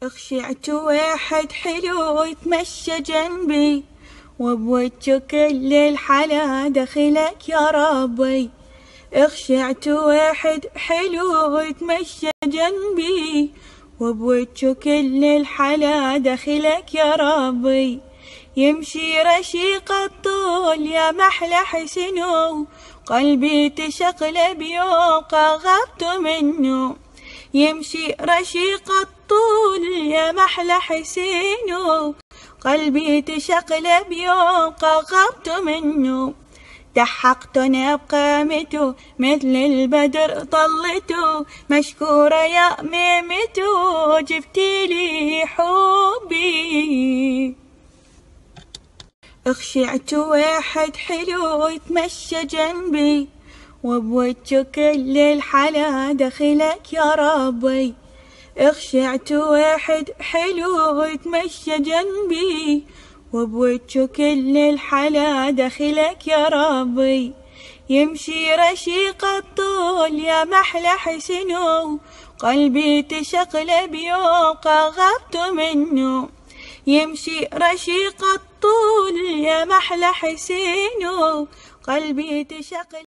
اخشعت واحد حلو يتمشى جنبي، وبوجه كل الحلا دخلك يا ربي. اخشعت واحد حلو يتمشى جنبي، وبوجه كل الحلا دخلك يا ربي. يمشي رشيق الطول يا محلى حسنه، قلبي تشقلب يوقع غبت منه. يمشي رشيق الطول يا محلى حسينه، قلبي تشقلب يوقع غبت منه. دحقت انا بقامته مثل البدر طلته، مشكورة يا ميمته جبتي لي حبي. اخشعت واحد حلو يتمشى جنبي، وبوجه كل الحلا دخلك يا ربي. اخشعت واحد حلو يتمشى جنبي، وبوجه كل الحلا دخلك يا ربي. يمشي رشيق الطول يا محلى حسنه، قلبي تشقلب يوقع غبت منه. يمشي رشيق الطول يا محلى حسينه، قلبي تشقلب